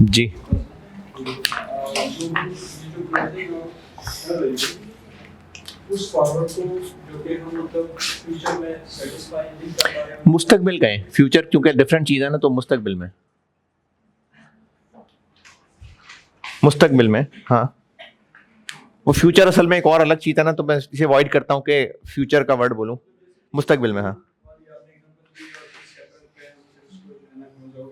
जी उस फॉरवर्ड को जो कि हम मतलब फ्यूचर में सेटिस्फाई नहीं कर पा रहे हैं। मुस्तकबिल कहें, फ्यूचर क्योंकि डिफरेंट चीज़ है ना, तो मुस्तकबिल में, मुस्तकबिल में हाँ। वो फ्यूचर असल में एक और अलग चीज़ है ना, तो मैं इसे अवॉइड करता हूँ कि फ्यूचर का वर्ड बोलूँ। मुस्तकबिल में हाँ। तो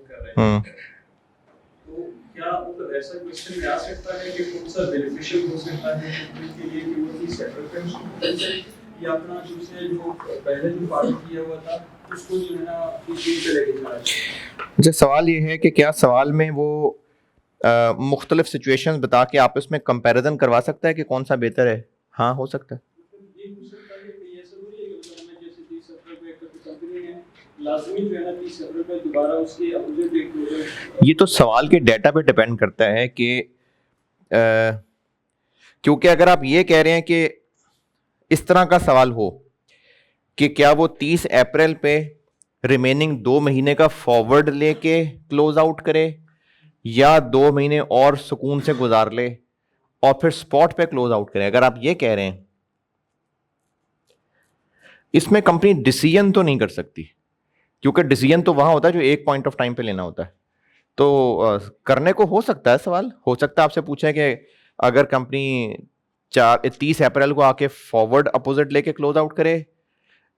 क्या मतलब ऐसा क्वेश्चन आ सकता है कि कौन सा बेनिफिशियल हो सकता है कंपनी के लिए कि वो भी सेटलमेंट या अपना दूसरे जो पहले जो पार्ट किया हुआ था उसको जो है ना इसी पे लेके जाना चाहिए। अच्छा, सवाल ये है कि क्या सवाल में वो मुख्तलिफ सिचुएशंस बता के आपस में कंपैरिजन करवा सकता है कि कौन सा बेहतर है? हाँ, हो सकता है। ये हो सकता है कि ये जरूरी है कि मतलब हमें जैसे 30 रुपए की कंपनी है लाजमी जो है ना 30 रुपए दोबारा उसकी अपोजिट एक क्लोजर। ये तो सवाल के डेटा पे डिपेंड करता है कि क्योंकि अगर आप ये कह रहे हैं कि इस तरह का सवाल हो कि क्या वो 30 अप्रैल पे रिमेनिंग 2 महीने का फॉरवर्ड लेके क्लोज आउट करे या 2 महीने और सुकून से गुजार ले और फिर स्पॉट पे क्लोज आउट करे, अगर आप ये कह रहे हैं, इसमें कंपनी डिसीजन तो नहीं कर सकती, क्योंकि डिसीजन तो वहां होता है जो एक पॉइंट ऑफ टाइम पे लेना होता है। तो करने को हो सकता है, सवाल हो सकता है आपसे पूछे कि अगर कंपनी 30 अप्रैल को आके फॉरवर्ड अपोजिट लेके क्लोज आउट करे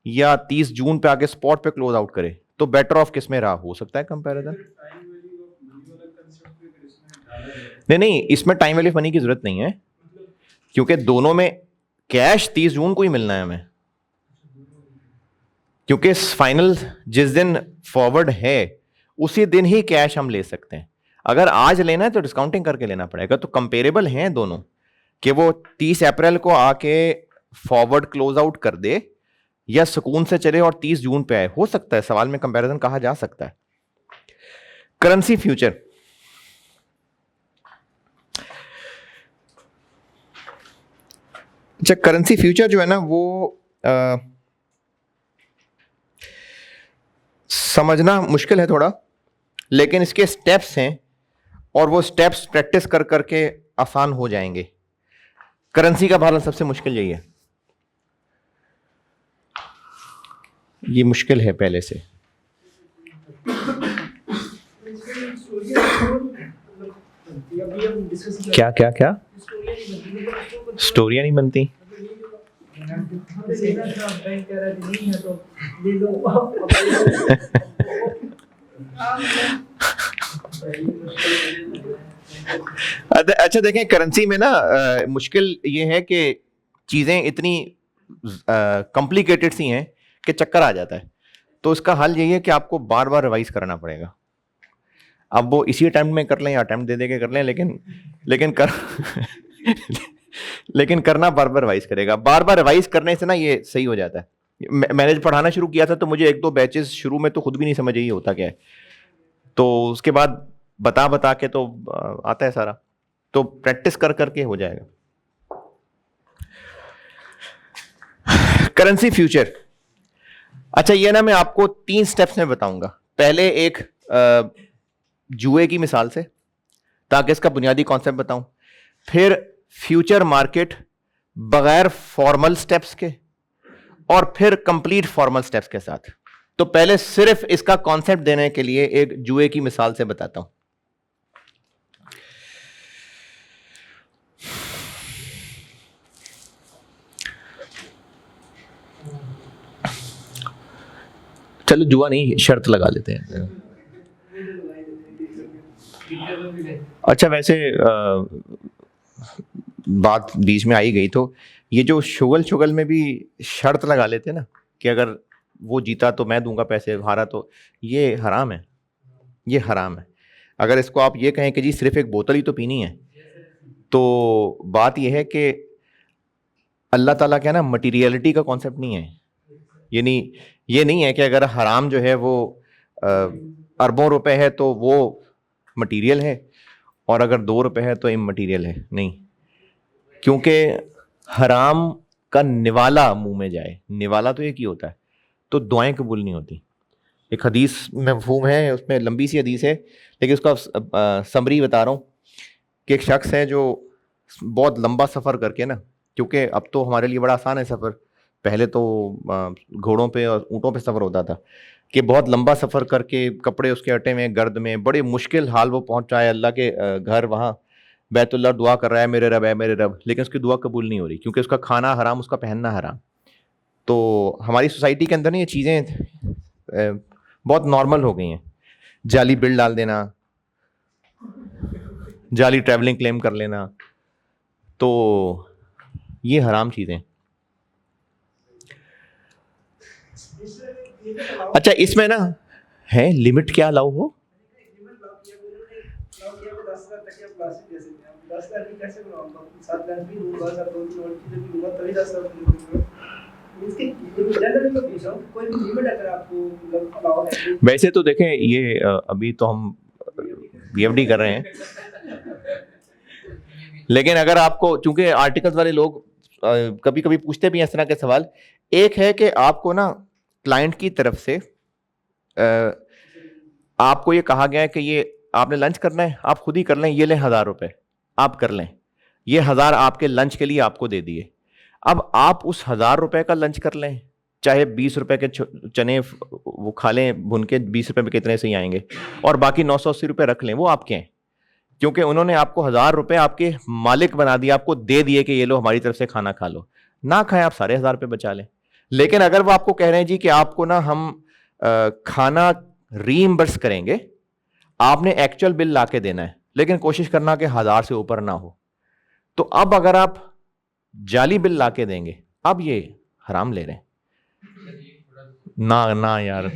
या 30 जून पे आके स्पॉट पे क्लोज आउट करे, तो बेटर ऑफ किस में रहा, हो सकता है कंपैरिजन। नहीं नहीं, इसमें टाइम वैल्यू मनी की जरूरत नहीं है, क्योंकि दोनों में कैश 30 जून को ही मिलना है हमें, क्योंकि फाइनल जिस दिन फॉरवर्ड है उसी दिन ही कैश हम ले सकते हैं। अगर आज लेना है तो डिस्काउंटिंग करके लेना पड़ेगा। तो कंपेरेबल हैं दोनों, कि वो 30 अप्रैल को आके फॉरवर्ड क्लोज आउट कर दे या सुकून से चले और 30 जून पे आए, हो सकता है, सवाल में कंपैरिजन कहा जा सकता है। करेंसी फ्यूचर, अच्छा करेंसी फ्यूचर जो है ना वो समझना मुश्किल है थोड़ा, लेकिन इसके स्टेप्स हैं और वो स्टेप्स प्रैक्टिस कर करके आसान हो जाएंगे। करेंसी का भाला सबसे मुश्किल यही है, ये मुश्किल है पहले से। क्या क्या क्या स्टोरियां नहीं बनती? अच्छा देखें, करेंसी में ना मुश्किल ये है कि चीजें इतनी कॉम्प्लिकेटेड सी हैं कि चक्कर आ जाता है। तो इसका हल यही है कि आपको बार बार रिवाइज करना पड़ेगा। अब वो इसी अटेम्प्ट में कर लें या अटेम्प्ट दे दे के कर लें, लेकिन कर लेकिन करना बार बार रिवाइज करेगा। बार बार रिवाइज करने से ना ये सही हो जाता है। मैंने पढ़ाना शुरू किया था तो मुझे 1-2 बैचेस शुरू में तो खुद भी नहीं समझ ये होता क्या है, तो उसके बाद बता बता के तो आता है सारा, तो प्रैक्टिस कर करके हो जाएगा। करेंसी फ्यूचर, अच्छा ये ना मैं आपको 3 स्टेप्स में बताऊंगा। पहले एक जुए की मिसाल से, ताकि इसका बुनियादी कॉन्सेप्ट बताऊं, फिर फ्यूचर मार्केट बगैर फॉर्मल स्टेप्स के, और फिर कंप्लीट फॉर्मल स्टेप्स के साथ। तो पहले सिर्फ इसका कॉन्सेप्ट देने के लिए एक जुए की मिसाल से बताता हूं। चलो जुआ नहीं, शर्त लगा लेते हैं। अच्छा वैसे बात बीच में आई गई, तो ये जो शुगल में भी शर्त लगा लेते हैं ना कि अगर वो जीता तो मैं दूंगा पैसे, हारा तो, ये हराम है, ये हराम है। अगर इसको आप ये कहें कि जी सिर्फ एक बोतल ही तो पीनी है, तो बात ये है कि अल्लाह ताला क्या ना मटीरियलिटी का कॉन्सेप्ट नहीं है। ये नहीं है कि अगर हराम जो है वो अरबों रुपए है तो वो मटीरियल है, और अगर 2 रुपए है तो इममटीरियल है, नहीं। क्योंकि हराम का निवाला मुंह में जाए, निवाला तो एक ही होता है, तो दुआएं कबूल नहीं होती। एक हदीस में मफ़हूम है, उसमें लंबी सी हदीस है लेकिन उसका समरी बता रहा हूँ कि एक शख्स है जो बहुत लंबा सफ़र करके ना, क्योंकि अब तो हमारे लिए बड़ा आसान है सफ़र, पहले तो घोड़ों पे और ऊँटों पे सफ़र होता था, कि बहुत लंबा सफ़र करके कपड़े उसके अटे में, गर्द में, बड़े मुश्किल हाल वो पहुँचा है अल्लाह के घर, वहाँ बैतुल्लाह दुआ कर रहा है मेरे रब है मेरे रब, लेकिन उसकी दुआ कबूल नहीं हो रही क्योंकि उसका खाना हराम, उसका पहनना हराम। तो हमारी सोसाइटी के अंदर ना ये चीज़ें बहुत नॉर्मल हो गई हैं। जाली बिल डाल देना, जाली ट्रैवलिंग क्लेम कर लेना, तो ये हराम चीज़ें। अच्छा, इसमें ना है लिमिट क्या अलाउ हो? वैसे तो देखें ये अभी तो हम बीएफडी कर रहे हैं, लेकिन अगर आपको, चूंकि आर्टिकल्स वाले लोग कभी कभी पूछते भी हैं इस तरह के सवाल, एक है कि आपको ना क्लाइंट की तरफ से आपको ये कहा गया है कि ये आपने लंच करना है, आप खुद ही कर लें, ये लें 1,000 रुपए, आप कर लें, ये 1,000 आपके लंच के लिए आपको दे दिए। अब आप उस 1,000 रुपए का लंच कर लें, चाहे 20 रुपए के चने वो खा लें भुन के, 20 रुपए में कितने से ही आएंगे, और बाकी 980 रुपए रख लें, वो आपके हैं, क्योंकि उन्होंने आपको 1,000 रुपए आपके मालिक बना दिया, आपको दे दिए कि ये लो हमारी तरफ से खाना खा लो, ना खाएं आप सारे 1,000 रुपए बचा लें। लेकिन अगर वो आपको कह रहे हैं जी कि आपको ना हम खाना रीइंबर्स करेंगे, आपने एक्चुअल बिल ला के देना है, लेकिन कोशिश करना कि 1,000 से ऊपर ना हो, तो अब अगर आप जाली बिल ला के देंगे, अब ये हराम ले रहे हैं। ना ना यार,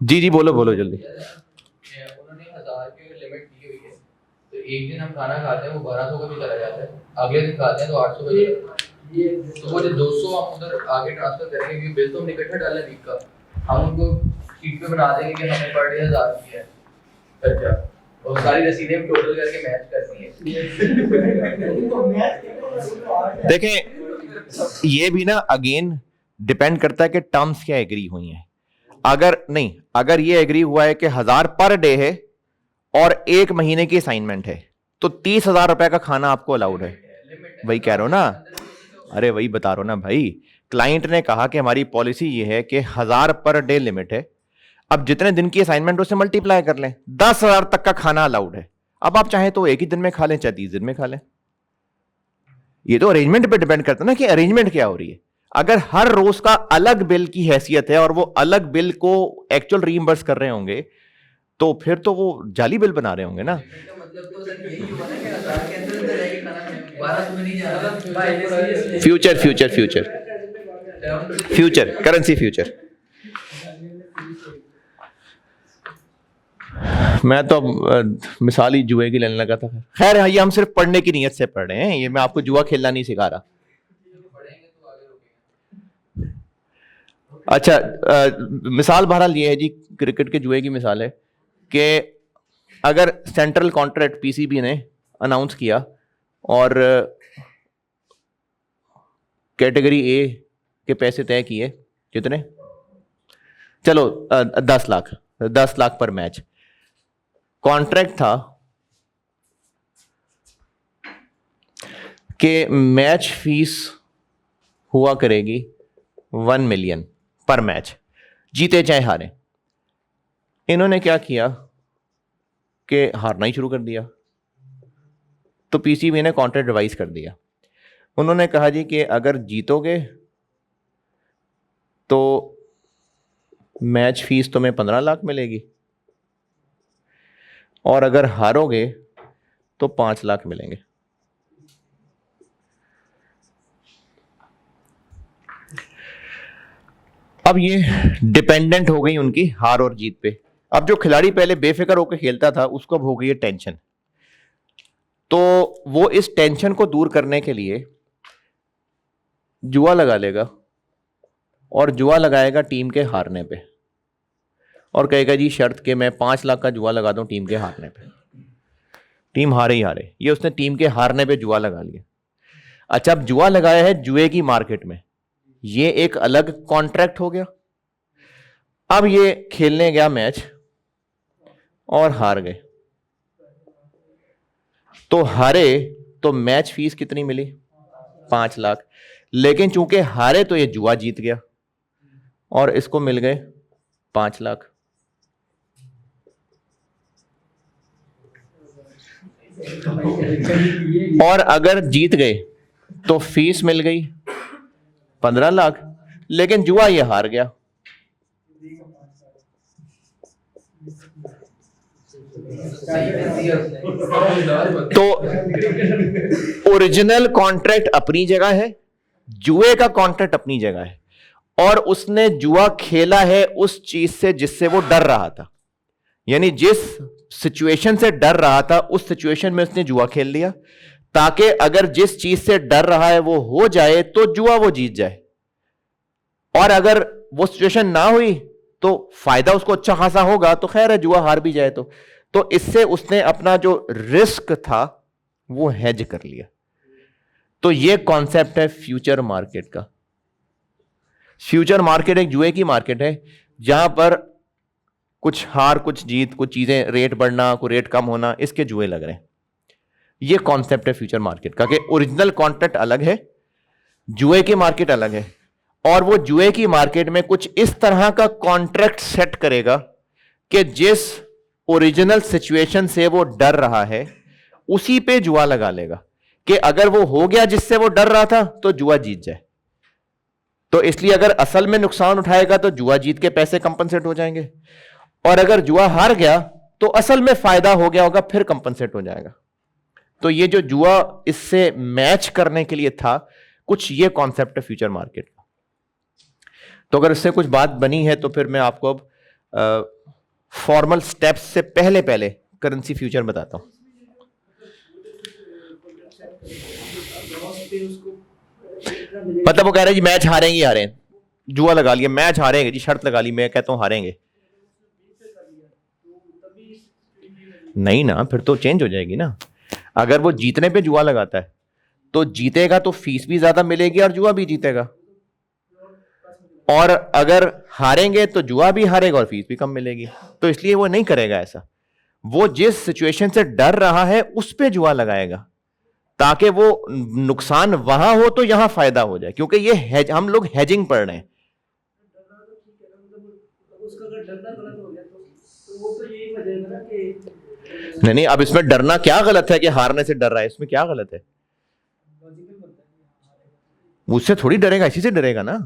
जी जी बोलो बोलो जल्दी। उन्होंने 1,000 की लिमिट दी हुई है, तो एक दिन हम खाना खाते हैं वो 1,200 का भी चला जाता है, अगले दिन खाते हैं तो 800 का चला जाता है, तो वो जो 200 हम उधर आगे ट्रांसफर करेंगे क्योंकि बिल तो हम इकट्ठा डाल रहे वीक का, हम उनको शीट पे बना देंगे कि हमें पर डे 1,000 की है खर्चा, और सारी रसीदें हम टोटल करके मैच करनी है। देखें ये भी ना अगेन डिपेंड करता है कि टर्म्स क्या एग्री हुई हैं। अगर नहीं, अगर ये एग्री हुआ है कि 1,000 पर डे है और 1 महीने की असाइनमेंट है, तो 30,000 रुपए का खाना आपको अलाउड है। वही कह रहा हूं ना, अरे वही बता रहा हूं ना भाई, क्लाइंट ने कहा कि हमारी पॉलिसी ये है कि 1,000 पर डे लिमिट है, अब जितने दिन की असाइनमेंट उससे मल्टीप्लाई कर लें, 10,000 तक का खाना अलाउड है। अब आप चाहें तो एक ही दिन में खा लें, चाहे 30 दिन में खा लें। ये तो अरेंजमेंट पे डिपेंड करता है ना कि अरेंजमेंट क्या हो रही है। अगर हर रोज का अलग बिल की हैसियत है और वो अलग बिल को एक्चुअल रीइंबर्स कर रहे होंगे, तो फिर तो वो जाली बिल बना रहे होंगे ना। Future future future future currency future. मैं तो मिसाल ही जुए की लेने लगा था। खैर ये हम सिर्फ पढ़ने की नीयत से पढ़ रहे हैं, ये मैं आपको जुआ खेलना नहीं सिखा रहा। अच्छा मिसाल बहरहाल ये है जी, क्रिकेट के जुए की मिसाल है कि अगर सेंट्रल कॉन्ट्रैक्ट पीसीबी ने अनाउंस किया और कैटेगरी ए के पैसे तय किए, कितने, चलो 10 लाख पर मैच। कॉन्ट्रैक्ट था कि मैच फीस हुआ करेगी 1 मिलियन पर मैच, जीते चाहे हारे। इन्होंने क्या किया कि हारना ही शुरू कर दिया, तो पीसीबी ने कॉन्ट्रैक्ट रिवाइज कर दिया। उन्होंने कहा जी कि अगर जीतोगे तो मैच फीस तुम्हें 15 लाख मिलेगी, और अगर हारोगे तो 5 लाख मिलेंगे। अब ये डिपेंडेंट हो गई उनकी हार और जीत पे। अब जो खिलाड़ी पहले बेफिक्र होकर खेलता था, उसको अब हो गई है टेंशन, तो वो इस टेंशन को दूर करने के लिए जुआ लगा लेगा, और जुआ लगाएगा टीम के हारने पे, और कहेगा जी शर्त के मैं 5 लाख का जुआ लगा दूं टीम के हारने पे, टीम हारे ही हारे। ये उसने टीम के हारने पे जुआ लगा लिया। अच्छा, अब जुआ लगाया है जुए की मार्केट में, ये एक अलग कॉन्ट्रैक्ट हो गया। अब ये खेलने गया मैच और हार गए, तो हारे तो मैच फीस कितनी मिली? 5 लाख। लेकिन चूंकि हारे तो ये जुआ जीत गया और इसको मिल गए 5 लाख। और अगर जीत गए तो फीस मिल गई 15 लाख, लेकिन जुआ ये हार गया। तो ओरिजिनल कॉन्ट्रैक्ट अपनी जगह है, जुए का कॉन्ट्रैक्ट अपनी जगह है, और उसने जुआ खेला है उस चीज से जिससे वो डर रहा था। यानी जिस सिचुएशन से डर रहा था उस सिचुएशन में उसने जुआ खेल लिया, ताकि अगर जिस चीज से डर रहा है वो हो जाए तो जुआ वो जीत जाए, और अगर वो सिचुएशन ना हुई तो फायदा उसको अच्छा खासा होगा, तो खैर है, जुआ हार भी जाए तो इससे उसने अपना जो रिस्क था वो हेज कर लिया। तो ये कॉन्सेप्ट है फ्यूचर मार्केट का। फ्यूचर मार्केट एक जुए की मार्केट है जहां पर कुछ हार कुछ जीत, कुछ चीजें रेट बढ़ना, कुछ रेट कम होना, इसके जुए लग रहे हैं। ये कॉन्सेप्ट है फ्यूचर मार्केट का कि ओरिजिनल कॉन्ट्रैक्ट अलग है, जुए की मार्केट अलग है, और वो जुए की मार्केट में कुछ इस तरह का कॉन्ट्रैक्ट सेट करेगा कि जिस ओरिजिनल सिचुएशन से वो डर रहा है उसी पे जुआ लगा लेगा कि अगर वो हो गया जिससे वो डर रहा था तो जुआ जीत जाए। तो इसलिए अगर असल में नुकसान उठाएगा तो जुआ जीत के पैसे कंपनसेट हो जाएंगे, और अगर जुआ हार गया तो असल में फायदा हो गया होगा, फिर कंपनसेट हो जाएगा। तो ये जो जुआ इससे मैच करने के लिए था, कुछ ये कॉन्सेप्ट है फ्यूचर मार्केट का। तो अगर इससे कुछ बात बनी है तो फिर मैं आपको अब फॉर्मल स्टेप्स से पहले पहले करेंसी फ्यूचर बताता हूं। मतलब वो कह रहे हैं जी मैच हारेंगे ही हारें, जुआ लगा लिया, मैच हारेंगे जी, शर्त लगा ली, मैं कहता हूं हारेंगे। नहीं ना, फिर तो चेंज हो जाएगी ना। अगर वो जीतने पे जुआ लगाता है तो जीतेगा तो फीस भी ज्यादा मिलेगी और जुआ भी जीतेगा, और अगर हारेंगे तो जुआ भी हारेगा और फीस भी कम मिलेगी। तो इसलिए वो नहीं करेगा ऐसा। वो जिस सिचुएशन से डर रहा है उस पे जुआ लगाएगा ताकि वो नुकसान वहां हो तो यहां फायदा हो जाए, क्योंकि ये हेज, हम लोग हेजिंग पढ़ रहे हैं। नहीं, अब इसमें डरना क्या गलत है कि हारने से डर रहा है, इसमें क्या गलत है? उससे थोड़ी डरेगा, इसी से डरेगा ना।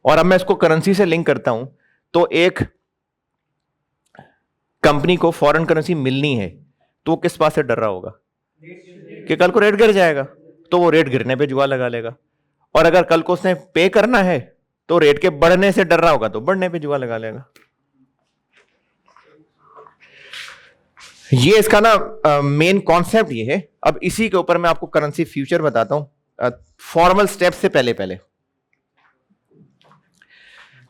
और अब मैं इसको करेंसी से लिंक करता हूं, तो एक कंपनी को फॉरेन करेंसी मिलनी है तो किस बात से डर रहा होगा कि कल को रेट गिर जाएगा, तो वो रेट गिरने पे जुआ लगा लेगा। और अगर कल को उसने पे करना है तो रेट के बढ़ने से डर रहा होगा तो बढ़ने पे जुआ लगा लेगा। ये इसका ना मेन कॉन्सेप्ट ये है। अब इसी के ऊपर मैं आपको करेंसी फ्यूचर बताता हूं फॉर्मल स्टेप से पहले पहले।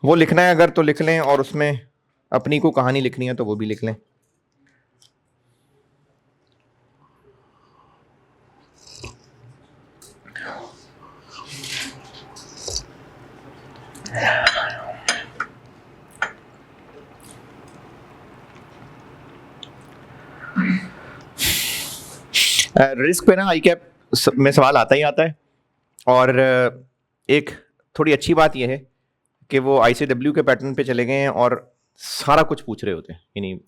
वो लिखना है अगर तो लिख लें, और उसमें अपनी को कहानी लिखनी है तो वो भी लिख लें। रिस्क पे ना आई कैप में सवाल आता ही आता है, और एक थोड़ी अच्छी बात यह है कि वो ICW के पैटर्न पे चले गए हैं और सारा कुछ पूछ रहे होते हैं, यानी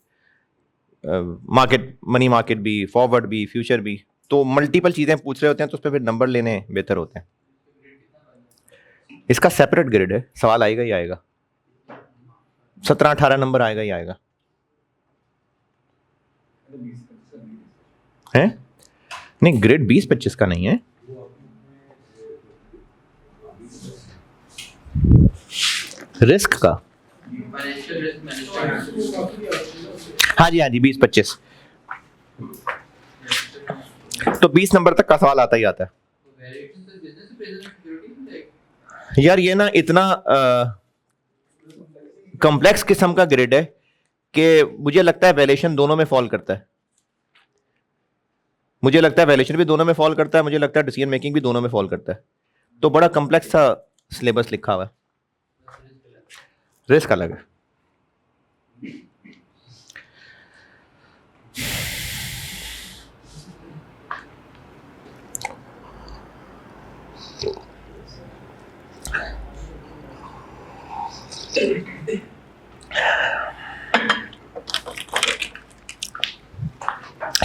मार्केट, मनी मार्केट भी, फॉरवर्ड भी, फ्यूचर भी, तो मल्टीपल चीज़ें पूछ रहे होते हैं, तो उस पर फिर नंबर लेने बेहतर होते हैं। इसका सेपरेट ग्रिड है, सवाल आएगा ही आएगा, 17-18 नंबर आएगा ही आएगा। है नहीं, ग्रिड 20-25 का नहीं है, रिस्क का। हाँ जी 20-25, तो 20 नंबर तक का सवाल आता ही आता है। यार ये ना इतना कॉम्प्लेक्स किस्म का ग्रिड है कि मुझे लगता है वैल्यूएशन दोनों में फॉल करता है। मुझे लगता है वैल्यूएशन भी दोनों में फॉल करता है, मुझे लगता है डिसीजन मेकिंग भी दोनों में फॉल करता है। तो बड़ा कम्प्लेक्स सा सिलेबस लिखा हुआ है, रिस्क अलग है।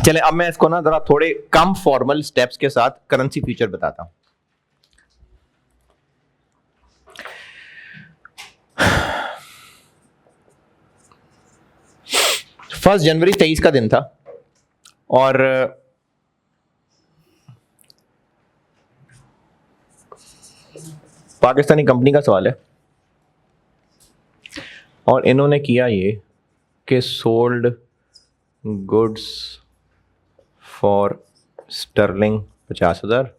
चले अब मैं इसको ना जरा थोड़े कम फॉर्मल स्टेप्स के साथ करेंसी फ्यूचर बताता हूं। फर्स्ट जनवरी 23 का दिन था और पाकिस्तानी कंपनी का सवाल है और इन्होंने किया ये कि sold goods for sterling 50,000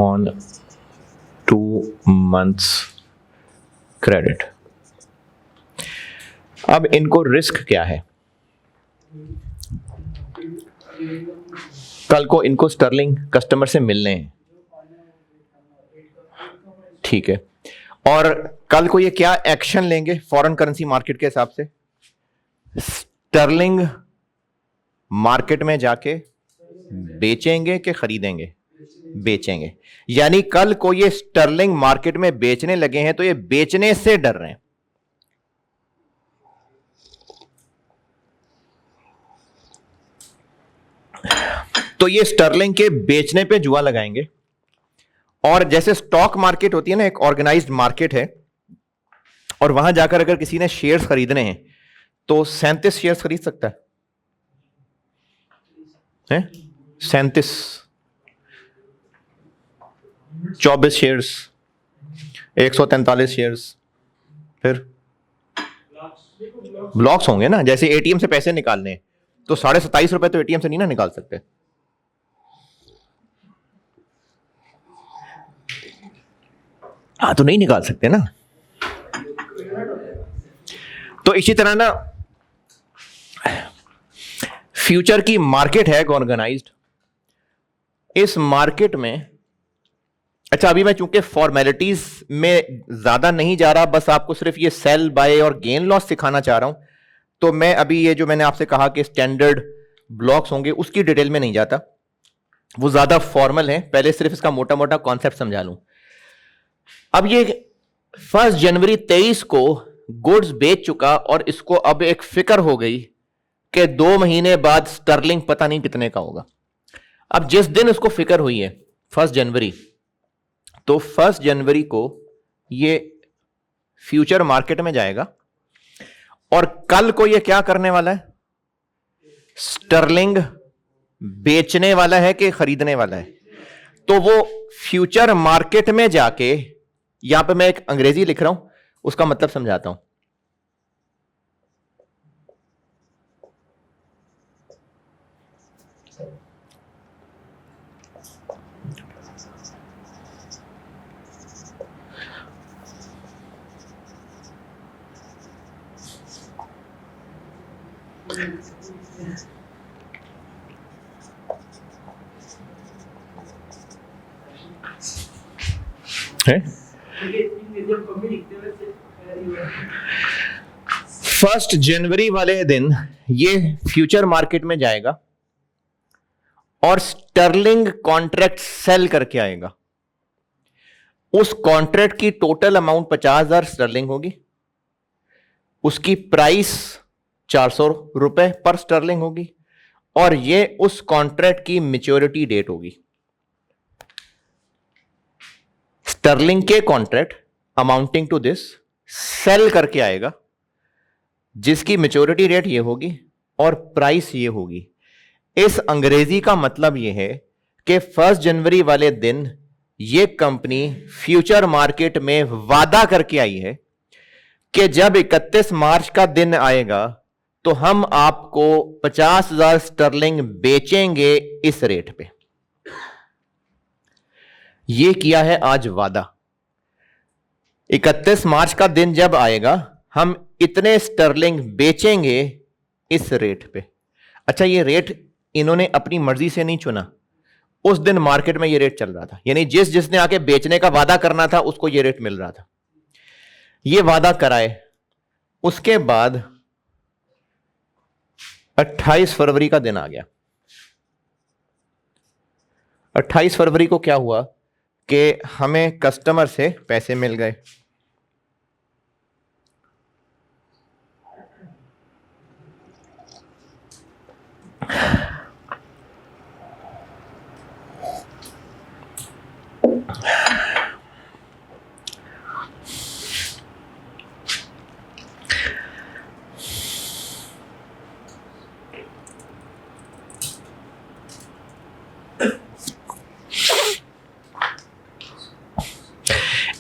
on 2 months credit. अब इनको रिस्क क्या है, कल को इनको स्टर्लिंग कस्टमर से मिलने हैं, ठीक है, और कल को ये क्या एक्शन लेंगे फॉरेन करेंसी मार्केट के हिसाब से, स्टर्लिंग मार्केट में जाके बेचेंगे कि खरीदेंगे, बेचेंगे। यानी कल को ये स्टर्लिंग मार्केट में बेचने लगे हैं तो ये बेचने से डर रहे हैं। तो ये स्टर्लिंग के बेचने पे जुआ लगाएंगे। और जैसे स्टॉक मार्केट होती है ना, एक ऑर्गेनाइज्ड मार्केट है, और वहां जाकर अगर किसी ने शेयर्स खरीदने हैं तो 37 शेयर्स खरीद सकता है 37, 24 शेयर्स, 143 शेयर्स, फिर ब्लॉक्स होंगे ना। जैसे एटीएम से पैसे निकालने हैं तो 27.5 रुपए तो एटीएम से नहीं ना निकाल सकते। हाँ, तो नहीं निकाल सकते ना। तो इसी तरह ना फ्यूचर की मार्केट है ऑर्गेनाइज्ड। इस मार्केट में, अच्छा अभी मैं चूंकि फॉर्मेलिटीज में ज्यादा नहीं जा रहा, बस आपको सिर्फ ये सेल बाय और गेन लॉस सिखाना चाह रहा हूं, तो मैं अभी ये जो मैंने आपसे कहा कि स्टैंडर्ड ब्लॉक्स होंगे उसकी डिटेल में नहीं जाता, वो ज्यादा फॉर्मल है। पहले सिर्फ इसका मोटा मोटा कॉन्सेप्ट समझा लूं। अब ये 1 जनवरी 23 को गुड्स बेच चुका और इसको अब एक फिक्र हो गई कि 2 महीने बाद स्टर्लिंग पता नहीं कितने का होगा। अब जिस दिन उसको फिक्र हुई है 1 जनवरी, तो 1 जनवरी को ये फ्यूचर मार्केट में जाएगा और कल को ये क्या करने वाला है, स्टर्लिंग बेचने वाला है कि खरीदने वाला है। तो वो फ्यूचर मार्केट में जाके, यहां पे मैं एक अंग्रेजी लिख रहा हूं, उसका मतलब समझाता हूं। है 1 जनवरी वाले दिन ये फ्यूचर मार्केट में जाएगा और स्टर्लिंग कॉन्ट्रैक्ट सेल करके आएगा। उस कॉन्ट्रैक्ट की टोटल अमाउंट 50,000 स्टर्लिंग होगी, उसकी प्राइस 400 रुपए पर स्टर्लिंग होगी, और ये उस कॉन्ट्रैक्ट की मैच्योरिटी डेट होगी। स्टर्लिंग के contract amounting to this sale करके आएगा, जिसकी मैच्योरिटी डेट ये होगी और प्राइस ये होगी। इस अंग्रेजी का मतलब ये है कि 1 जनवरी वाले दिन ये कंपनी फ्यूचर मार्केट में वादा करके आई है कि जब 31 मार्च का दिन आएगा तो हम आपको 50,000 स्टर्लिंग बेचेंगे इस रेट पे। ये किया है आज वादा। 31 मार्च का दिन जब आएगा हम इतने स्टर्लिंग बेचेंगे इस रेट पे। अच्छा, ये रेट इन्होंने अपनी मर्जी से नहीं चुना, उस दिन मार्केट में ये रेट चल रहा था, यानी जिसने आके बेचने का वादा करना था उसको ये रेट मिल रहा था। ये वादा कराए, उसके बाद 28 फरवरी का दिन आ गया। 28 फरवरी को क्या हुआ कि हमें कस्टमर से पैसे मिल गए।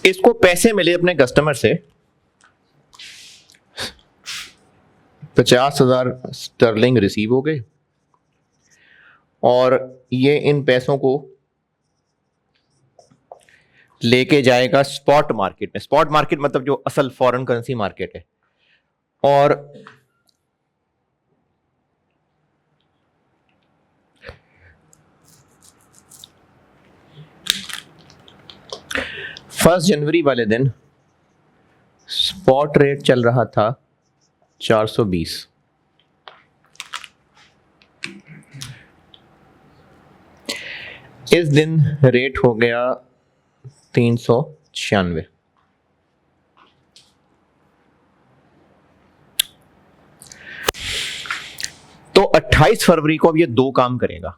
इसको पैसे मिले अपने कस्टमर से 50,000 स्टर्लिंग रिसीव हो गए, और ये इन पैसों को लेके जाएगा स्पॉट मार्केट में। स्पॉट मार्केट मतलब जो असल फॉरेन करेंसी मार्केट है। और फर्स्ट जनवरी वाले दिन स्पॉट रेट चल रहा था 420। इस दिन रेट हो गया 396। तो 28 फरवरी को अब ये दो काम करेगा।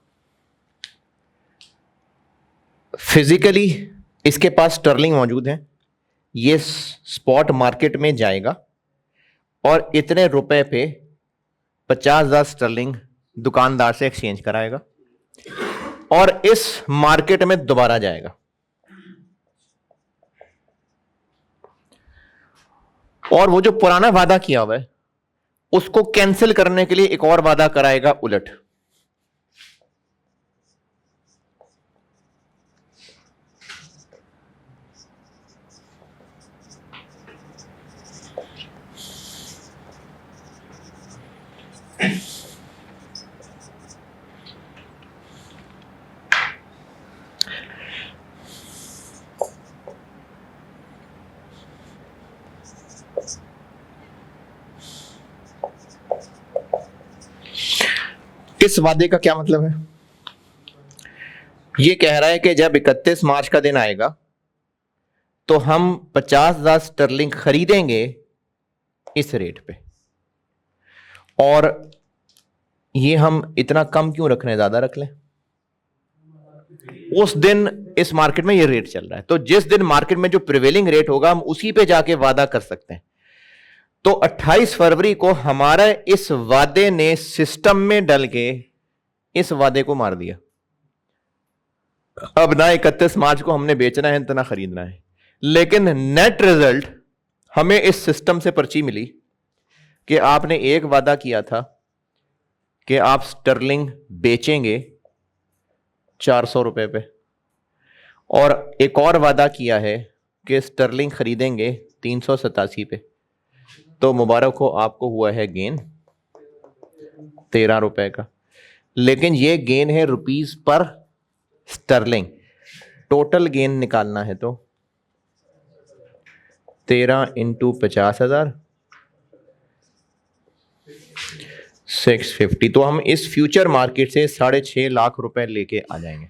फिजिकली इसके पास स्टर्लिंग मौजूद है, ये स्पॉट मार्केट में जाएगा और इतने रुपए पे 50,000 स्टर्लिंग दुकानदार से एक्सचेंज कराएगा और इस मार्केट में दोबारा जाएगा और वो जो पुराना वादा किया हुआ है उसको कैंसिल करने के लिए एक और वादा कराएगा उलट। इस वादे का क्या मतलब है? ये कह रहा है कि जब 31 मार्च का दिन आएगा तो हम 50,000 स्टर्लिंग खरीदेंगे इस रेट पे, और ये हम इतना कम क्यों रख रहे हैं, ज्यादा रख लें। उस दिन इस मार्केट में ये रेट चल रहा है, तो जिस दिन मार्केट में जो प्रिवेलिंग रेट होगा हम उसी पे जाके वादा कर सकते हैं। तो 28 फरवरी को हमारा इस वादे ने सिस्टम में डल के इस वादे को मार दिया। अब ना 31 मार्च को हमने बेचना है इतना खरीदना है, लेकिन नेट रिजल्ट हमें इस सिस्टम से पर्ची मिली कि आपने एक वादा किया था कि आप स्टर्लिंग बेचेंगे 400 रुपए पे, और एक और वादा किया है कि स्टर्लिंग खरीदेंगे 387 पे। तो मुबारक हो, आपको हुआ है गेन 13 रुपए का, लेकिन ये गेन है रुपीस पर स्टर्लिंग। टोटल गेन निकालना है तो 13 इंटू 50,000 650। तो हम इस फ्यूचर मार्केट से 6.5 लाख रुपए लेके आ जाएंगे।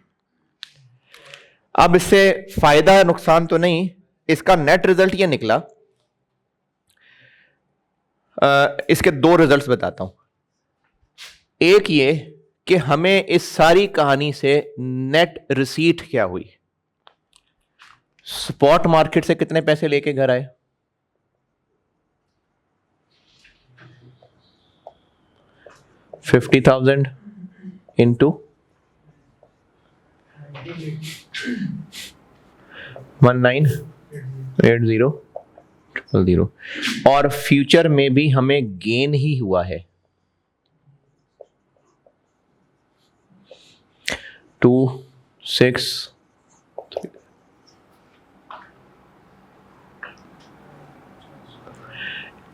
अब इससे फायदा नुकसान तो नहीं, इसका नेट रिजल्ट ये निकला। इसके दो रिजल्ट्स बताता हूं। एक ये कि हमें इस सारी कहानी से नेट रिसीट क्या हुई। स्पॉट मार्केट से कितने पैसे लेके घर आए? 50,000 इंटू 198000, और फ्यूचर में भी हमें गेन ही हुआ है 263।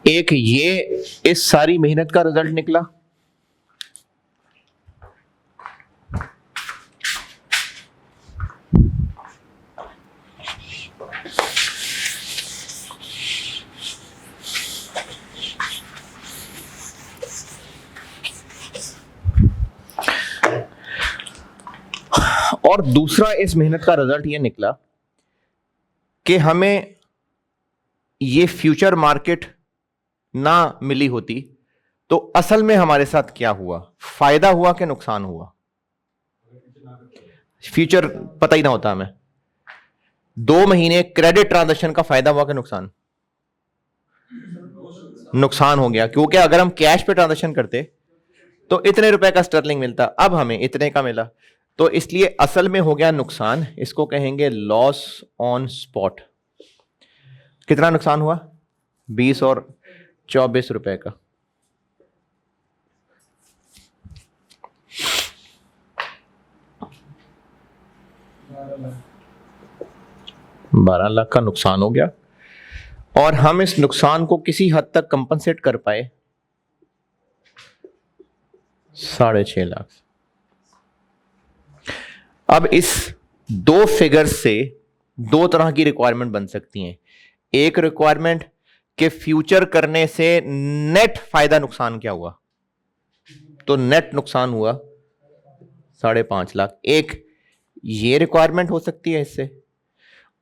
एक ये इस सारी मेहनत का रिजल्ट निकला, और दूसरा इस मेहनत का रिजल्ट ये निकला कि हमें ये फ्यूचर मार्केट ना मिली होती तो असल में हमारे साथ क्या हुआ, फायदा हुआ कि नुकसान हुआ। फ्यूचर पता ही ना होता हमें, 2 महीने क्रेडिट ट्रांजैक्शन का फायदा हुआ कि नुकसान? नुकसान हो गया, क्योंकि अगर हम कैश पे ट्रांजैक्शन करते तो इतने रुपए का स्टर्लिंग मिलता, अब हमें इतने का मिला, तो इसलिए असल में हो गया नुकसान। इसको कहेंगे लॉस ऑन स्पॉट। कितना नुकसान हुआ? 20 और 24 रुपए का। $12 लाख का नुकसान हो गया, और हम इस नुकसान को किसी हद तक कंपनसेट कर पाए 6.5 लाख। अब इस 2 फिगर्स से 2 तरह की रिक्वायरमेंट बन सकती हैं। एक रिक्वायरमेंट के फ्यूचर करने से नेट फायदा नुकसान क्या हुआ, तो नेट नुकसान हुआ 5.5 लाख। एक ये रिक्वायरमेंट हो सकती है इससे,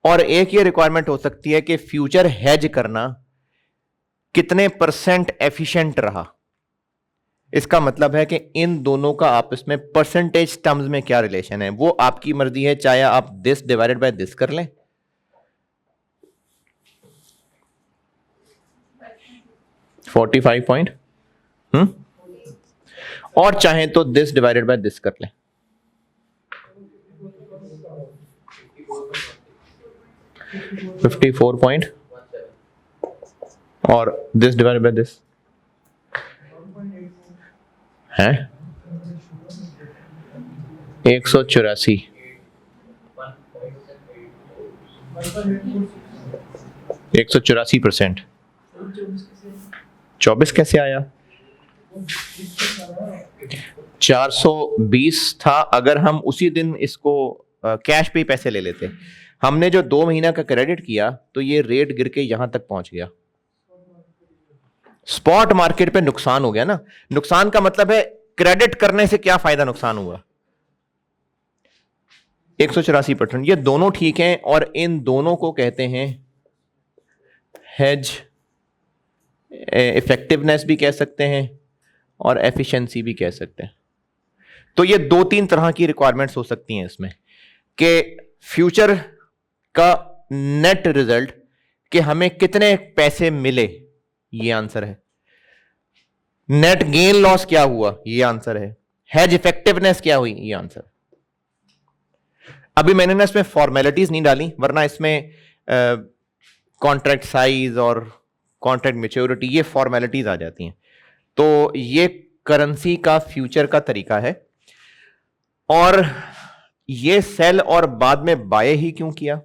और एक ये रिक्वायरमेंट हो सकती है कि फ्यूचर हेज करना कितने % एफिशिएंट रहा। इसका मतलब है कि इन दोनों का आपस में परसेंटेज टर्म्स में क्या रिलेशन है, वो आपकी मर्जी है। चाहे आप दिस डिवाइडेड बाय दिस कर लें, 45 पॉइंट, और चाहे तो दिस डिवाइडेड बाय दिस कर लें, 54 पॉइंट, और दिस डिवाइडेड बाय दिस है 184। 184%। 24 कैसे आया? 420 था। अगर हम उसी दिन इसको कैश पे ही पैसे ले लेते, हमने जो 2 महीना का क्रेडिट किया तो ये रेट गिर के यहां तक पहुंच गया। स्पॉट मार्केट पे नुकसान हो गया ना। नुकसान का मतलब है क्रेडिट करने से क्या फायदा नुकसान हुआ, 184%। ये दोनों ठीक हैं, और इन दोनों को कहते हैं हेज इफेक्टिवनेस भी कह सकते हैं, और एफिशिएंसी भी कह सकते हैं। तो ये 2-3 तरह की रिक्वायरमेंट्स हो सकती हैं इसमें, कि फ्यूचर का नेट रिजल्ट कि हमें कितने पैसे मिले, ये आंसर है। नेट गेन लॉस क्या हुआ, ये आंसर है। हेज इफेक्टिवनेस क्या हुई, ये आंसर। अभी मैंने ना इसमें फॉर्मेलिटीज नहीं डाली, वरना इसमें कॉन्ट्रैक्ट साइज और कॉन्ट्रैक्ट मैच्योरिटी ये फॉर्मेलिटीज आ जाती हैं। तो ये करेंसी का फ्यूचर का तरीका है। और ये सेल और बाद में बाय ही क्यों किया?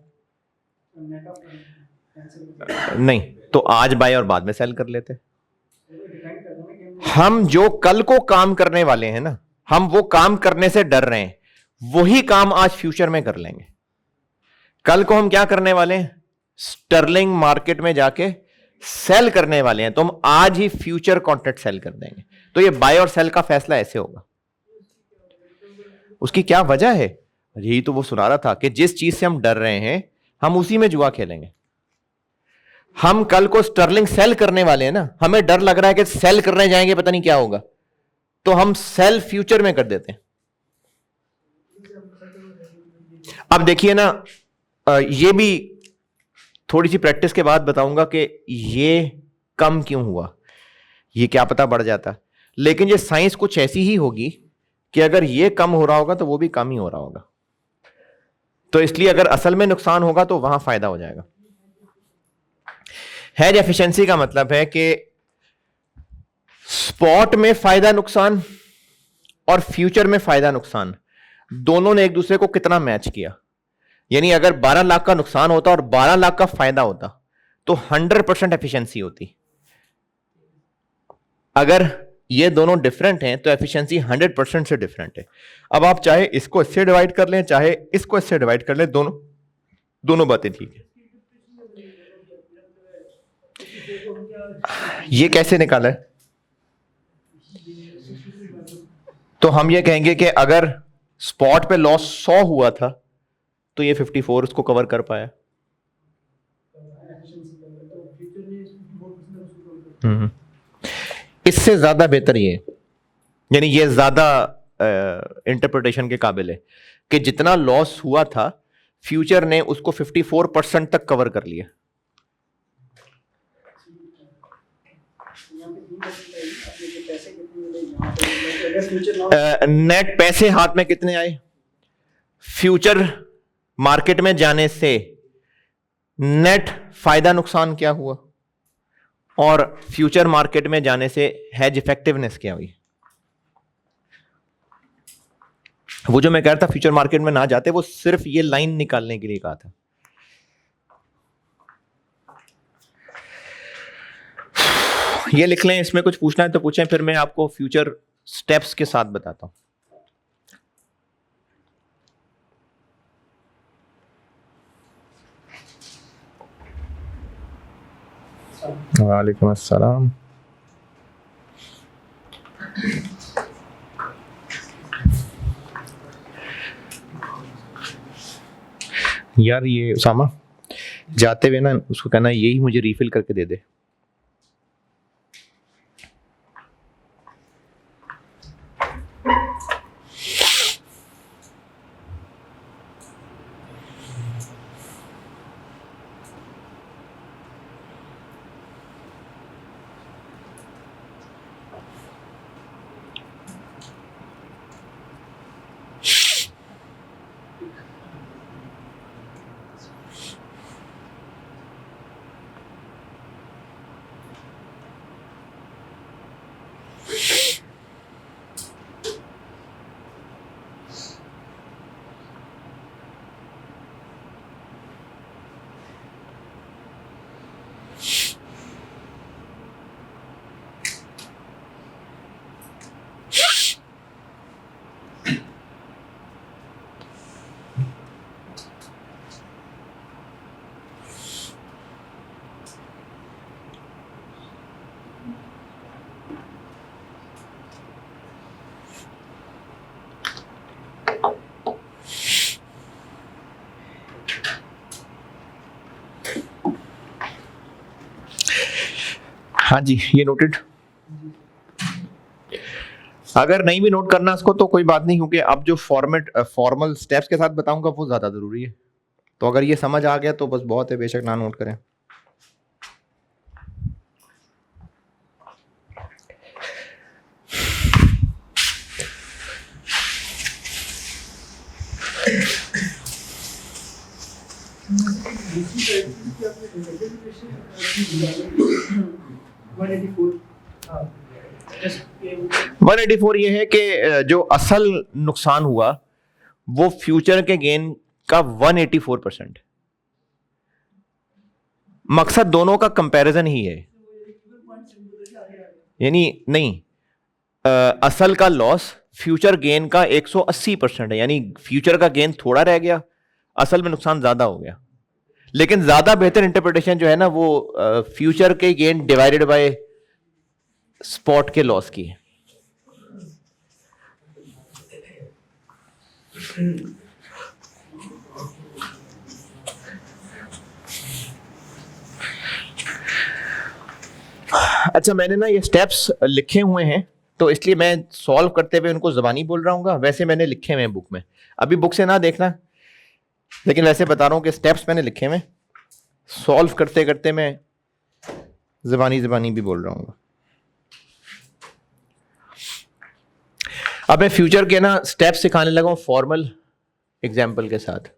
नहीं तो आज बाय और बाद में सेल कर लेते। हम जो कल को काम करने वाले हैं ना, हम वो काम करने से डर रहे हैं, वही काम आज फ्यूचर में कर लेंगे। कल को हम क्या करने वाले हैं? स्टर्लिंग मार्केट में जाके सेल करने वाले हैं, तो हम आज ही फ्यूचर कॉन्ट्रैक्ट सेल कर देंगे। तो ये बाय और सेल का फैसला ऐसे होगा। उसकी क्या वजह है? यही तो वो सुना रहा था कि जिस चीज से हम डर रहे हैं हम उसी में जुआ खेलेंगे। हम कल को स्टर्लिंग सेल करने वाले हैं ना, हमें डर लग रहा है कि सेल करने जाएंगे पता नहीं क्या होगा, तो हम सेल फ्यूचर में कर देते हैं। अब देखिए ना, ये भी थोड़ी सी प्रैक्टिस के बाद बताऊंगा कि ये कम क्यों हुआ, ये क्या पता बढ़ जाता। लेकिन ये साइंस कुछ ऐसी ही होगी कि अगर ये कम हो रहा होगा तो वो भी कम ही हो रहा होगा। तो इसलिए अगर असल में नुकसान होगा तो वहां फायदा हो जाएगा। हेज एफिशिएंसी का मतलब है कि स्पॉट में फायदा नुकसान और फ्यूचर में फायदा नुकसान दोनों ने एक दूसरे को कितना मैच किया। यानी अगर 12 लाख का नुकसान होता और 12 लाख का फायदा होता तो 100% एफिशिएंसी होती। अगर ये दोनों डिफरेंट हैं तो एफिशिएंसी 100% से डिफरेंट है। अब आप चाहे इसको इससे डिवाइड कर लें, चाहे इसको इससे डिवाइड कर लें, दोनों दोनों बातें ठीक है। ये कैसे निकाला है? तो हम ये कहेंगे कि अगर स्पॉट पे लॉस 100 हुआ था तो ये 54 उसको कवर कर पाया। इससे ज्यादा बेहतर ये, यानी ये ज्यादा इंटरप्रिटेशन के काबिल है कि जितना लॉस हुआ था फ्यूचर ने उसको 54% तक कवर कर लिया। नेट पैसे हाथ में कितने आए? फ्यूचर मार्केट में जाने से नेट फायदा नुकसान क्या हुआ, और फ्यूचर मार्केट में जाने से हेज इफेक्टिवनेस क्या हुई? वो जो मैं कह रहा था फ्यूचर मार्केट में ना जाते, वो सिर्फ ये लाइन निकालने के लिए कहा था। ये लिख लें, इसमें कुछ पूछना है तो पूछें, फिर मैं आपको फ्यूचर स्टेप्स के साथ बताता हूं। वालेकुम अस्सलाम। यार ये उसामा जाते हुए ना उसको कहना यही मुझे रीफिल करके दे दे। हाँ जी, ये नोटेड। अगर नहीं भी नोट करना इसको तो कोई बात नहीं, क्योंकि अब जो फॉर्मल स्टेप्स के साथ बताऊंगा वो ज्यादा जरूरी है। तो अगर ये समझ आ गया तो बस बहुत है, बेशक ना नोट करें। वन 184 ये है कि जो असल नुकसान हुआ वो फ्यूचर के गेन का 184%। मकसद दोनों का कंपैरिजन ही है, यानी नहीं, असल का लॉस फ्यूचर गेन का 180% है, यानी फ्यूचर का गेन थोड़ा रह गया, असल में नुकसान ज्यादा हो गया। लेकिन ज्यादा बेहतर इंटरप्रिटेशन जो है ना वो फ्यूचर के गेन डिवाइडेड बाय स्पॉट के लॉस की है। अच्छा, मैंने ना ये स्टेप्स लिखे हुए हैं तो इसलिए मैं सॉल्व करते हुए उनको ज़बानी बोल रहा हूँ। वैसे मैंने लिखे हुए हैं बुक में, अभी बुक से ना देखना, लेकिन वैसे बता रहा हूँ कि स्टेप्स मैंने लिखे हुए, सॉल्व करते करते मैं ज़बानी भी बोल रहा हूँ। अब मैं फ्यूचर के ना स्टेप्स सिखाने लगा हूँ फॉर्मल एग्जाम्पल के साथ।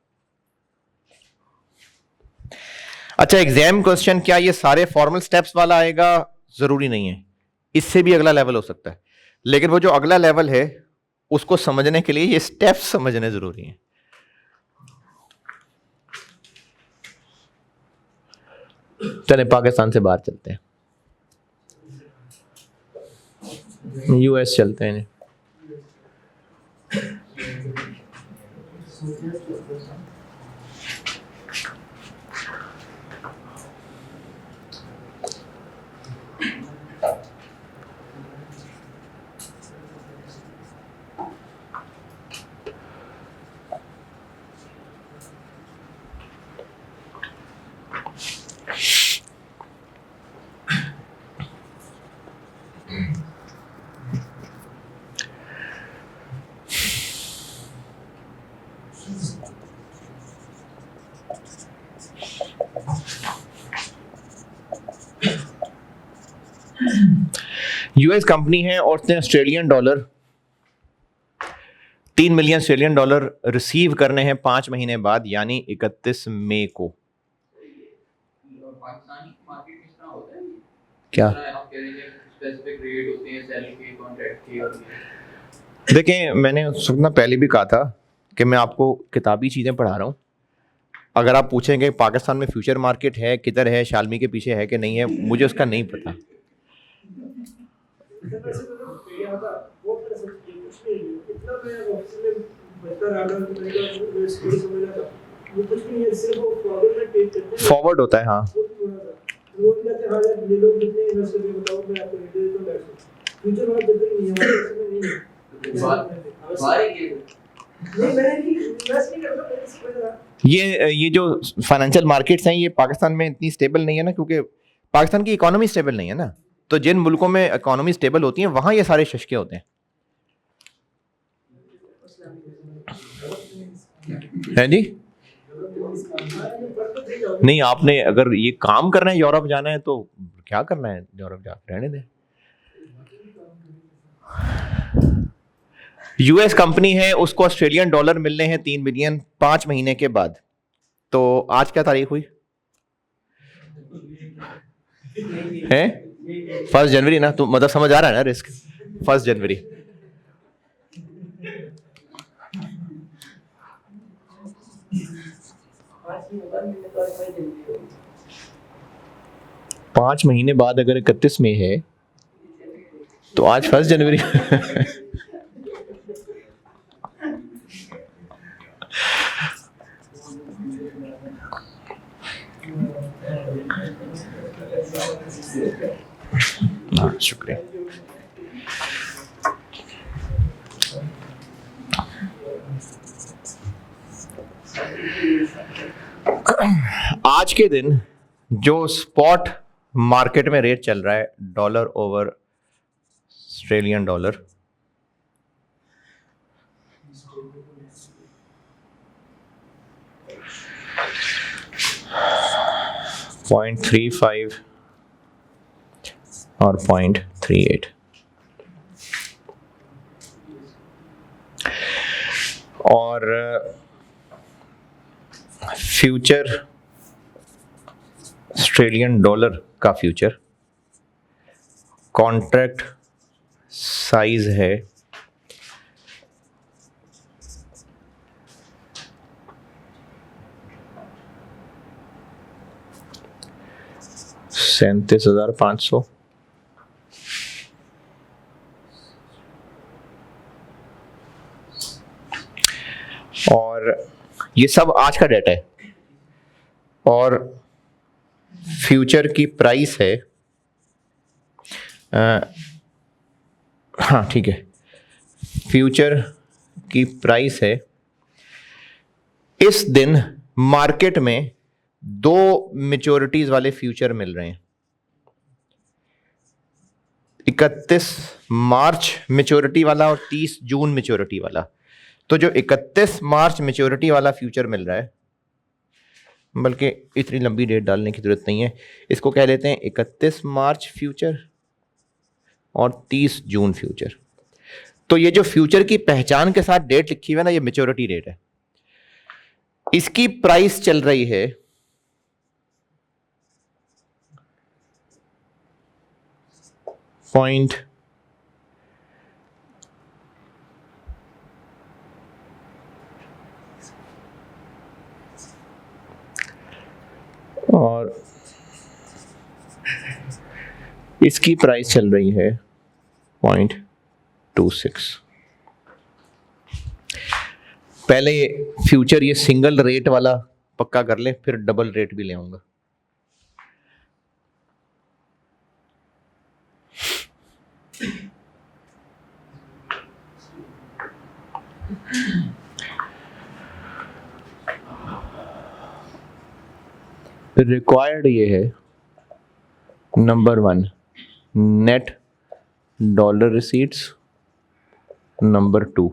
अच्छा, एग्जाम क्वेश्चन क्या ये सारे फॉर्मल स्टेप्स वाला आएगा? जरूरी नहीं है, इससे भी अगला लेवल हो सकता है, लेकिन वो जो अगला लेवल है उसको समझने के लिए ये स्टेप्स समझने जरूरी हैं। चलें पाकिस्तान से बाहर चलते हैं। यूएस चलते हैं। यूएस कंपनी है और उसने Australian dollar 3 million Australian dollar receive करने हैं 5 महीने बाद, यानी 31 मई को। पाकिस्तानी मार्केट में इस तरह होता है क्या आप कह रहे हैं स्पेसिफिक रेट होते हैं सेल के कॉन्ट्रैक्ट के? और देखें, मैंने उस वक्त ना पहले भी कहा था कि मैं आपको किताबी चीज़ें पढ़ा रहा हूँ। अगर आप पूछेंगे पाकिस्तान में फ्यूचर मार्केट है, किधर है, शालमी के पीछे है कि नहीं है, मुझे उसका नहीं पता। फॉरवर्ड होता है, हाँ। ये जो फाइनेंशियल मार्केट्स हैं ये पाकिस्तान में इतनी स्टेबल नहीं है ना, क्योंकि पाकिस्तान की इकोनॉमी स्टेबल नहीं है ना। तो जिन मुल्कों में इकोनॉमी स्टेबल होती है वहां ये सारे शशके होते हैं। है जी? नहीं, आपने अगर ये काम करना है, यूरोप जाना है, तो क्या करना है, यूरोप जाकर रहने दें। यूएस कंपनी है, उसको ऑस्ट्रेलियन डॉलर मिलने हैं 3 मिलियन 5 महीने के बाद। तो आज क्या तारीख हुई है? 1 जनवरी ना, तो मतलब समझ आ रहा है ना रिस्क। 1 जनवरी। पांच महीने बाद अगर 31 में है तो आज 1 जनवरी। हाँ, शुक्रिया। आज के दिन जो स्पॉट मार्केट में रेट चल रहा है डॉलर ओवर ऑस्ट्रेलियन डॉलर, .35 और 0.38। और फ्यूचर ऑस्ट्रेलियन डॉलर का फ्यूचर कॉन्ट्रैक्ट साइज है 37,500। और ये सब आज का डेटा है। और फ्यूचर की प्राइस है हाँ ठीक है, फ्यूचर की प्राइस है इस दिन मार्केट में 2 मैच्योरिटीज वाले फ्यूचर मिल रहे हैं। 31 मार्च मैच्योरिटी वाला और 30 जून मैच्योरिटी वाला। तो जो 31 मार्च मैच्योरिटी वाला फ्यूचर मिल रहा है, बल्कि इतनी लंबी डेट डालने की जरूरत नहीं है, इसको कह लेते हैं 31 मार्च फ्यूचर और 30 जून फ्यूचर। तो ये जो फ्यूचर की पहचान के साथ डेट लिखी हुई है ना, ये मैच्योरिटी डेट है। इसकी प्राइस चल रही है पॉइंट और इसकी प्राइस चल रही है 0.26। पहले ये फ्यूचर ये सिंगल रेट वाला पक्का कर ले, फिर डबल रेट भी ले आऊंगा। रिक्वायर्ड ये है, number 1 net dollar receipts, number 2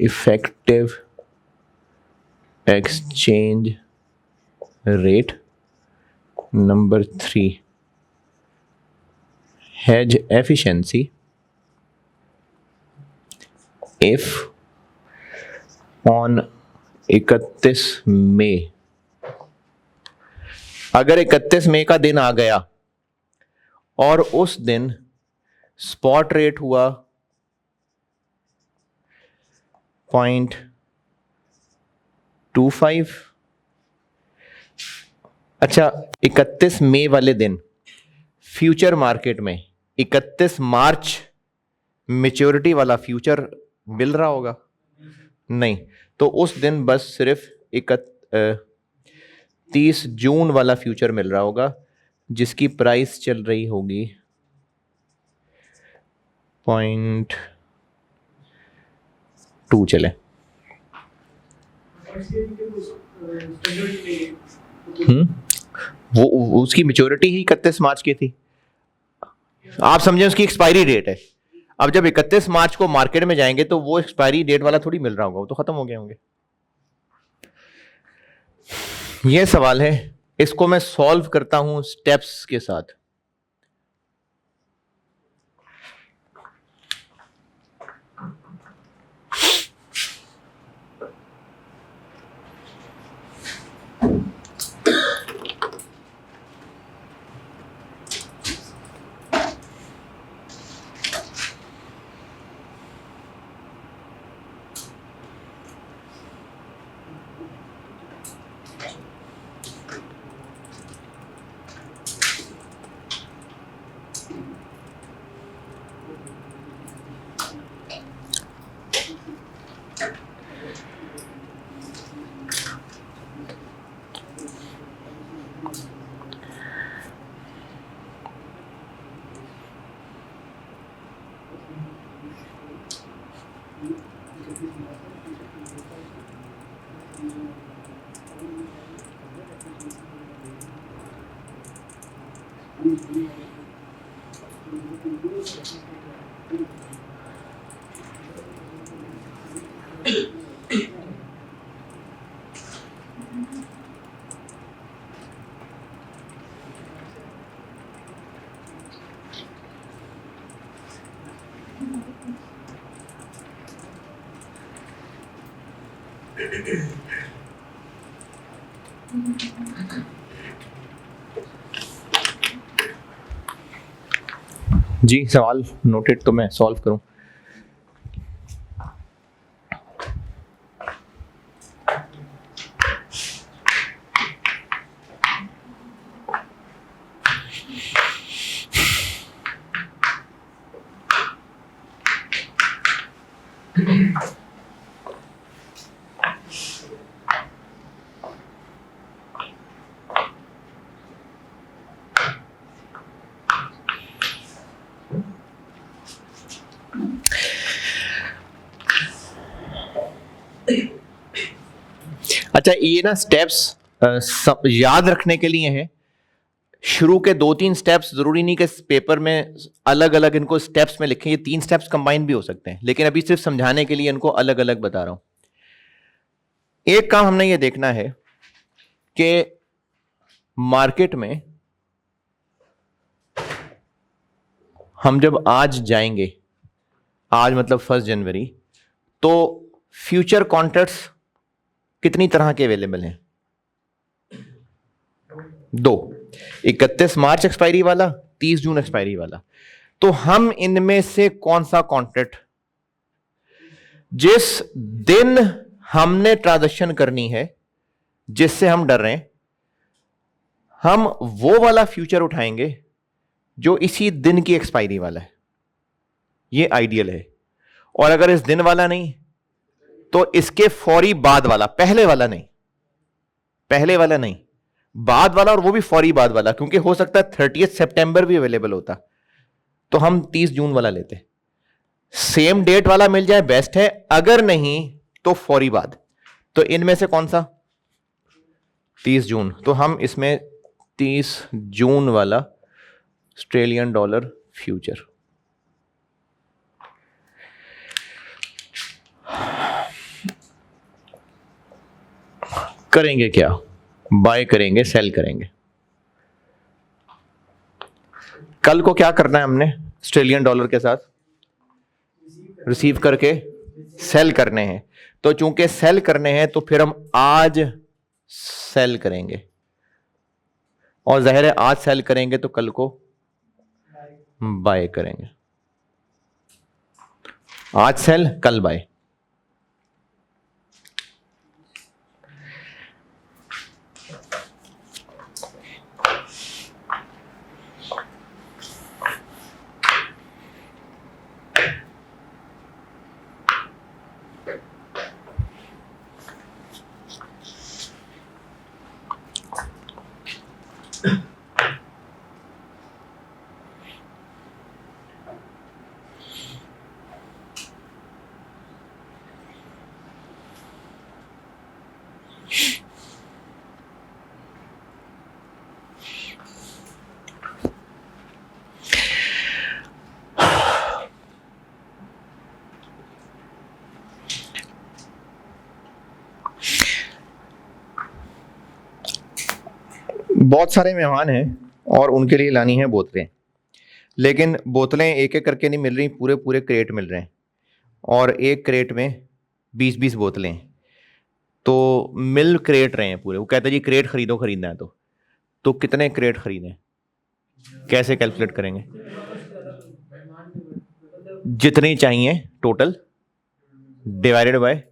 effective exchange rate, number 3 hedge efficiency if on 31 मई, अगर 31 मई का दिन आ गया और उस दिन स्पॉट रेट हुआ 0.25, अच्छा 31 मई वाले दिन फ्यूचर मार्केट में 31 मार्च मैच्योरिटी वाला फ्यूचर मिल रहा होगा? नहीं, तो उस दिन बस सिर्फ 31 जून वाला फ्यूचर मिल रहा होगा, जिसकी प्राइस चल रही होगी 0.2 चले। वो उसकी मैच्योरिटी ही 31 मार्च की थी, आप समझे, उसकी एक्सपायरी डेट है। अब जब 31 मार्च को मार्केट में जाएंगे तो वो एक्सपायरी डेट वाला थोड़ी मिल रहा होगा, वो तो खत्म हो गए होंगे। ये सवाल है, इसको मैं सॉल्व करता हूं स्टेप्स के साथ। जी, सवाल नोटेड, तो मैं सॉल्व करूं। अच्छा, ये ना स्टेप्स याद रखने के लिए हैं। शुरू के 2-3 स्टेप्स जरूरी नहीं कि पेपर में अलग अलग इनको स्टेप्स में लिखें, ये 3 स्टेप्स कंबाइन भी हो सकते हैं, लेकिन अभी सिर्फ समझाने के लिए इनको अलग अलग बता रहा हूं। एक काम हमने ये देखना है कि मार्केट में हम जब आज जाएंगे, आज मतलब 1 जनवरी, तो फ्यूचर कॉन्ट्रैक्ट्स कितनी तरह के अवेलेबल हैं? 2, 31 मार्च एक्सपायरी वाला, 30 जून एक्सपायरी वाला। तो हम इनमें से कौन सा कॉन्ट्रैक्ट जिस दिन हमने ट्रांजैक्शन करनी है, जिससे हम डर रहे हैं, हम वो वाला फ्यूचर उठाएंगे जो इसी दिन की एक्सपायरी वाला है, ये आइडियल है। और अगर इस दिन वाला नहीं तो इसके फौरी बाद वाला, पहले वाला नहीं, पहले वाला नहीं, बाद वाला, और वो भी फौरी बाद वाला, क्योंकि हो सकता है 30 सितंबर भी अवेलेबल होता, तो हम 30 जून वाला लेते। सेम डेट वाला मिल जाए बेस्ट है, अगर नहीं तो फौरी बाद। तो इनमें से कौन सा? 30 जून। तो हम इसमें 30 जून वाला ऑस्ट्रेलियन डॉलर फ्यूचर करेंगे। क्या बाय करेंगे, सेल करेंगे? कल को क्या करना है हमने ऑस्ट्रेलियन डॉलर के साथ? रिसीव करके सेल करने हैं। तो चूंकि सेल करने हैं तो फिर हम आज सेल करेंगे, और जाहिर है आज सेल करेंगे तो कल को बाय करेंगे। आज सेल, कल बाय। बहुत सारे मेहमान हैं और उनके लिए लानी है बोतलें, लेकिन बोतलें एक एक करके नहीं मिल रही, पूरे पूरे क्रेट मिल रहे हैं, और एक क्रेट में 20-20 बोतलें हैं। तो मिल क्रेट रहे हैं पूरे। वो कहते हैं जी क्रेट खरीदो, खरीदना है तो कितने क्रेट खरीदें, कैसे कैलकुलेट करेंगे? जितनी चाहिए टोटल डिवाइडेड बाय,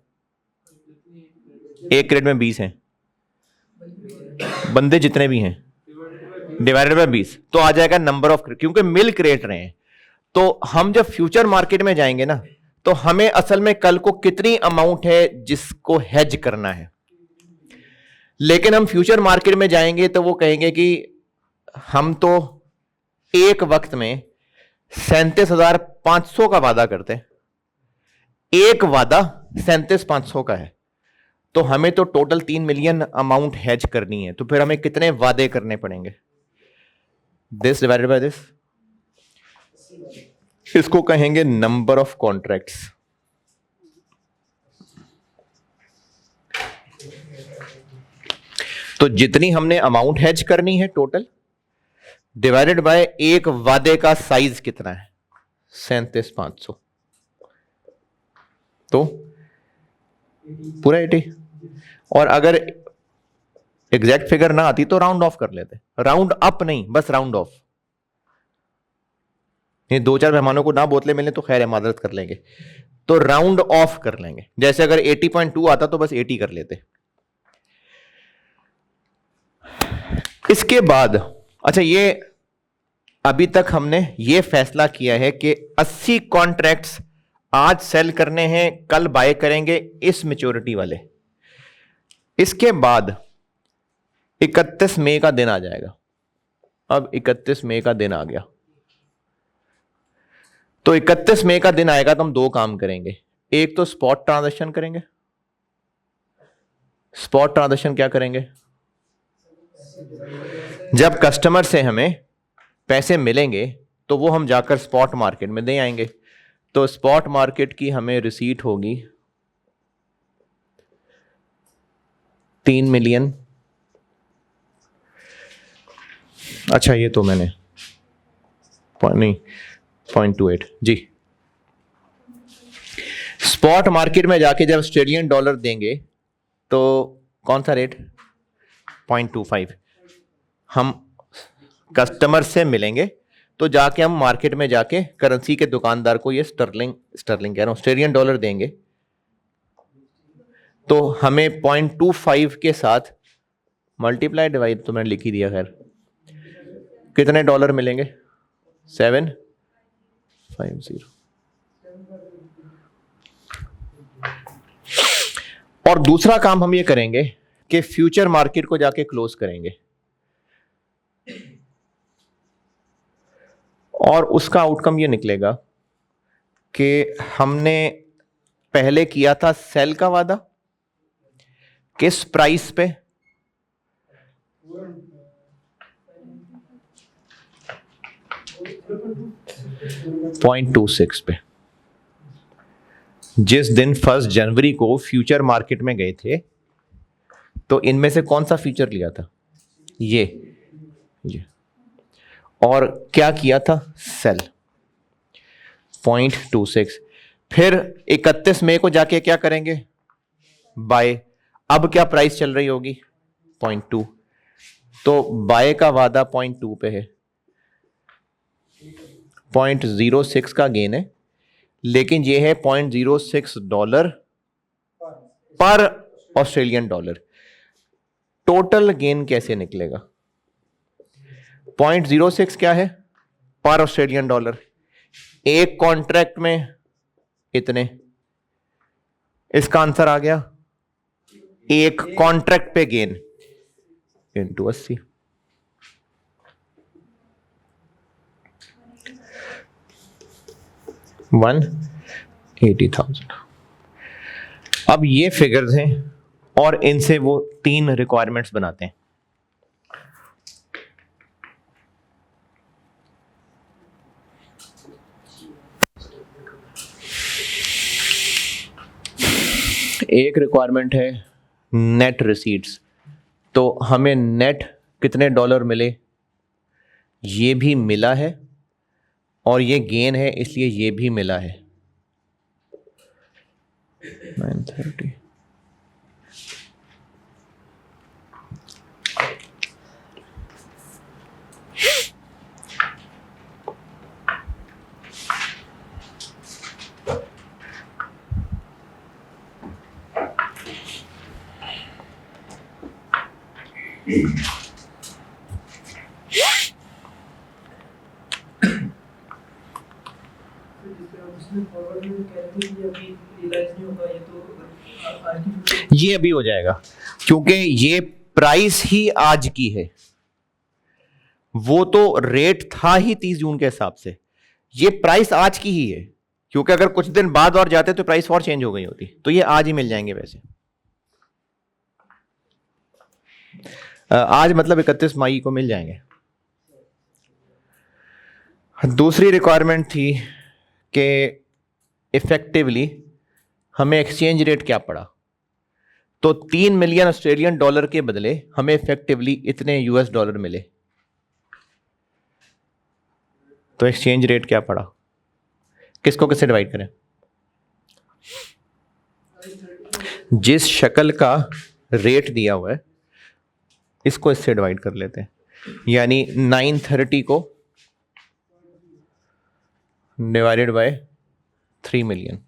एक क्रेट में 20 हैं, बंदे जितने भी हैं डिवाइडेड बाय 20, तो आ जाएगा नंबर ऑफ, क्योंकि मिल क्रेट रहे हैं। तो हम जब फ्यूचर मार्केट में जाएंगे ना, तो हमें असल में कल को कितनी अमाउंट है जिसको हेज करना है। लेकिन हम फ्यूचर मार्केट में जाएंगे तो वो कहेंगे कि हम तो एक वक्त में 37,500 का वादा करते हैं, एक वादा 37,500 का है, तो हमें तो टोटल 3 मिलियन अमाउंट हेज करनी है। तो फिर हमें कितने वादे करने पड़ेंगे? दिस डिवाइडेड बाय दिस, इसको कहेंगे नंबर ऑफ कॉन्ट्रैक्ट्स। तो जितनी हमने अमाउंट हेज करनी है टोटल, डिवाइडेड बाय एक वादे का साइज कितना है, 37,500, तो पूरा 80। और अगर एग्जैक्ट फिगर ना आती तो राउंड ऑफ कर लेते, राउंड अप नहीं, बस राउंड ऑफ। ये 2-4 मेहमानों को ना बोतलें मिले तो खैर है, मादरत कर लेंगे, तो राउंड ऑफ कर लेंगे। जैसे अगर 80.2 आता तो बस 80 कर लेते। इसके बाद अच्छा, ये अभी तक हमने ये फैसला किया है कि 80 कॉन्ट्रैक्ट्स आज सेल करने हैं, कल बाय करेंगे, इस मैच्योरिटी वाले। इसके बाद 31 मई का दिन आ जाएगा। अब 31 मई का दिन आ गया, तो 31 मई का दिन आएगा तो हम दो काम करेंगे। एक तो स्पॉट ट्रांजैक्शन करेंगे। स्पॉट ट्रांजैक्शन क्या करेंगे? जब कस्टमर से हमें पैसे मिलेंगे तो वो हम जाकर स्पॉट मार्केट में दे आएंगे। तो स्पॉट मार्केट की हमें रिसीट होगी 3 मिलियन। अच्छा, ये तो मैंने नहीं 0.28 जी। स्पॉट मार्केट में जाके जब ऑस्ट्रेलियन डॉलर देंगे तो कौन सा रेट? 0.25। हम कस्टमर से मिलेंगे तो जाके हम मार्केट में जाके करेंसी के दुकानदार को ये स्टर्लिंग कह रहा हूं, ऑस्ट्रेलियन डॉलर देंगे, तो हमें 0.25 के साथ मल्टीप्लाई डिवाइड, तो मैंने लिख ही दिया, खैर कितने डॉलर मिलेंगे? 750। और दूसरा काम हम ये करेंगे कि फ्यूचर मार्केट को जाके क्लोज करेंगे और उसका आउटकम ये निकलेगा कि हमने पहले किया था सेल का वादा किस प्राइस पे, 0.26 पे। जिस दिन 1 जनवरी को फ्यूचर मार्केट में गए थे तो इनमें से कौन सा फीचर लिया था, ये और क्या किया था, सेल 0.26। फिर 31 मई को जाके क्या करेंगे, बाय। अब क्या प्राइस चल रही होगी, 0.2, तो बाय का वादा 0.2 पे है, 0.06 का गेन है, लेकिन ये है $0.06 पर ऑस्ट्रेलियन डॉलर। टोटल गेन कैसे निकलेगा, 0.06 क्या है, पर ऑस्ट्रेलियन डॉलर, एक कॉन्ट्रैक्ट में इतने, इसका आंसर आ गया, एक कॉन्ट्रैक्ट पे गेन इंटू 80। $180,000। अब ये फिगर्स हैं और इनसे वो 3 रिक्वायरमेंट्स बनाते हैं। एक रिक्वायरमेंट है नेट रिसीट्स, तो हमें नेट कितने डॉलर मिले, ये भी मिला है और ये गेन है इसलिए ये भी मिला है 930। ये अभी हो जाएगा क्योंकि ये प्राइस ही आज की है, वो तो रेट था ही 30 जून के हिसाब से, ये प्राइस आज की ही है, क्योंकि अगर कुछ दिन बाद और जाते तो प्राइस और चेंज हो गई होती, तो ये आज ही मिल जाएंगे। वैसे आज मतलब 31 मई को मिल जाएंगे। दूसरी रिक्वायरमेंट थी कि इफेक्टिवली हमें एक्सचेंज रेट क्या पड़ा, तो 3 मिलियन ऑस्ट्रेलियन डॉलर के बदले हमें इफेक्टिवली इतने यूएस डॉलर मिले, तो एक्सचेंज रेट क्या पड़ा, किसको किससे डिवाइड करें, जिस शक्ल का रेट दिया हुआ है इसको इससे डिवाइड कर लेते हैं, यानी 930 को डिवाइडेड बाय 3 मिलियन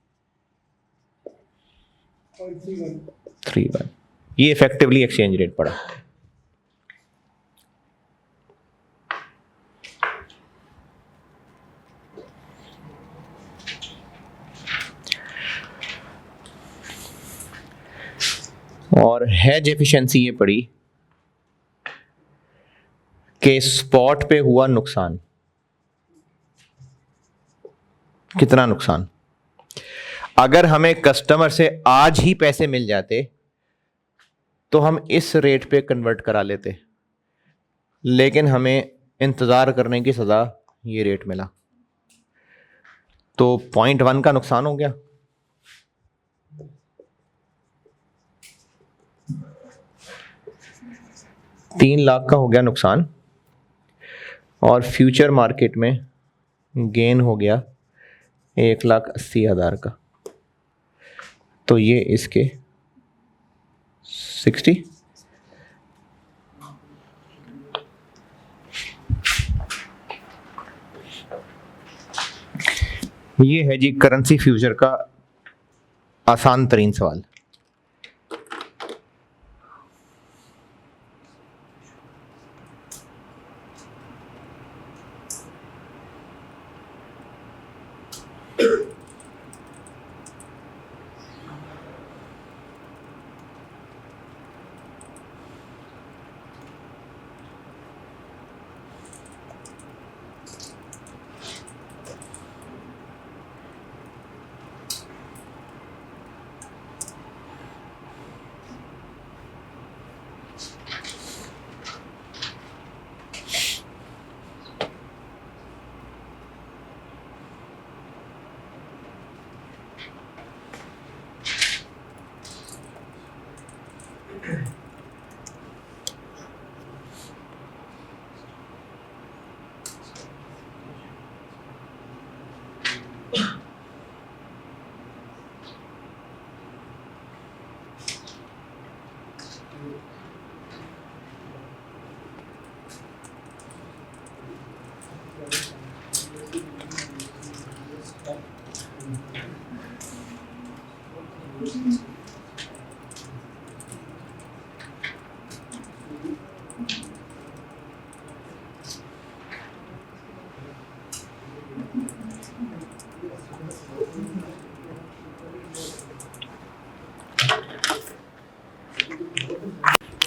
31, ये इफेक्टिवली एक्सचेंज रेट पड़ा। और हेज एफिशिएंसी ये पड़ी कि स्पॉट पे हुआ नुकसान, कितना नुकसान, अगर हमें कस्टमर से आज ही पैसे मिल जाते तो हम इस रेट पे कन्वर्ट करा लेते, लेकिन हमें इंतजार करने की सजा ये रेट मिला, तो 0.1 का नुकसान हो गया। $3 लाख का हो गया नुकसान और फ्यूचर मार्केट में गेन हो गया 1,80,000 का, तो ये इसके 60। ये है जी करेंसी फ्यूचर का आसान तरीन सवाल।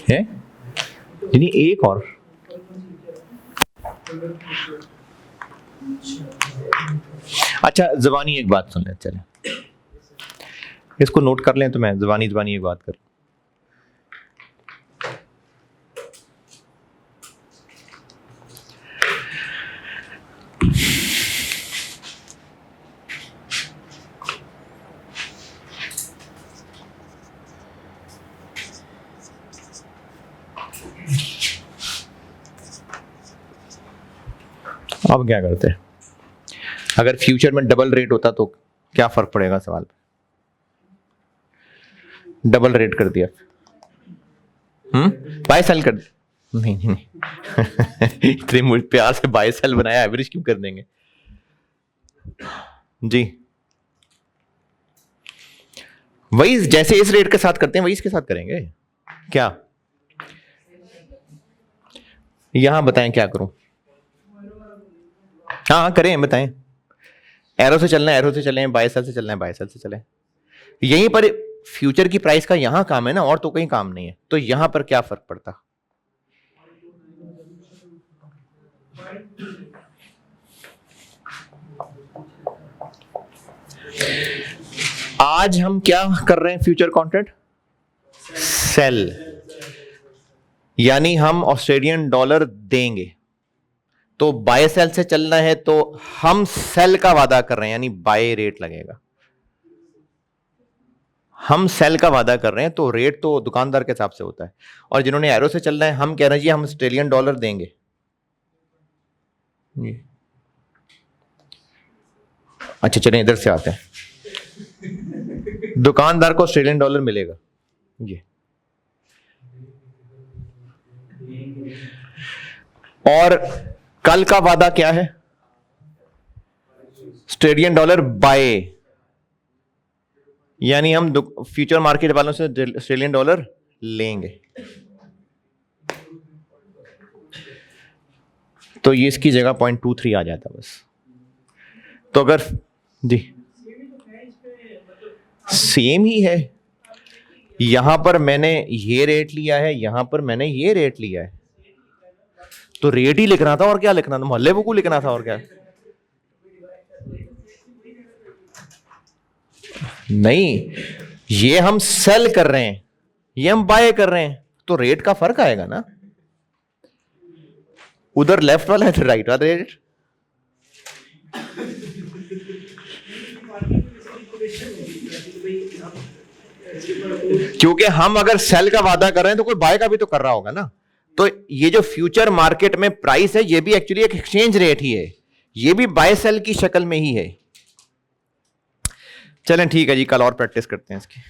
है यानी एक और अच्छा ज़बानी एक बात सुन लें, चलें इसको नोट कर लें तो मैं ज़बानी एक बात कर। अब क्या करते हैं, अगर फ्यूचर में डबल रेट होता तो क्या फर्क पड़ेगा सवाल पे? डबल रेट कर दिया, बाय सेल कर दिया, नहीं इतने प्यार से बाय सेल बनाया, एवरेज क्यों कर देंगे जी? वही जैसे इस रेट के साथ करते हैं वही इसके साथ करेंगे क्या? यहां बताएं क्या करूं? हाँ करें, बताएं। एरो से चलना है एरो से चलें, बाय सेल से चलना है बाय सेल से चलें। यहीं पर फ्यूचर की प्राइस का यहां काम है ना, और तो कहीं काम नहीं है, तो यहां पर क्या फर्क पड़ता? आज हम क्या कर रहे हैं? फ्यूचर कॉन्ट्रैक्ट सेल, यानी हम ऑस्ट्रेलियन डॉलर देंगे, तो बाय सेल से चलना है तो हम सेल का वादा कर रहे हैं, यानी बाय रेट लगेगा। हम सेल का वादा कर रहे हैं तो रेट तो दुकानदार के हिसाब से होता है, और जिन्होंने एरो से चलना है हम कह रहे हैं जी हम ऑस्ट्रेलियन डॉलर देंगे। अच्छा चलें इधर से आते हैं, दुकानदार को ऑस्ट्रेलियन डॉलर मिलेगा ये, और कल का वादा क्या है? ऑस्ट्रेलियन डॉलर बाय, यानी हम फ्यूचर मार्केट वालों से ऑस्ट्रेलियन डॉलर लेंगे, तो ये इसकी जगह 0.23 आ जाता बस। तो अगर जी सेम ही है, यहां पर मैंने ये रेट लिया है, यहां पर मैंने ये रेट लिया है, तो रेट ही लिखना था, और क्या लिखना था? मोहल्ले बुक लिखना था, और क्या? नहीं, ये हम सेल कर रहे हैं, ये हम बाय कर रहे हैं, तो रेट का फर्क आएगा ना। उधर लेफ्ट वाला है, राइट वाला रेट। क्योंकि हम अगर सेल का वादा कर रहे हैं तो कोई बाय का भी तो कर रहा होगा ना। तो ये जो फ्यूचर मार्केट में प्राइस है, ये भी एक्चुअली एक एक्सचेंज रेट ही है, ये भी बाय सेल की शक्ल में ही है। चलें ठीक है जी, कल और प्रैक्टिस करते हैं इसकी।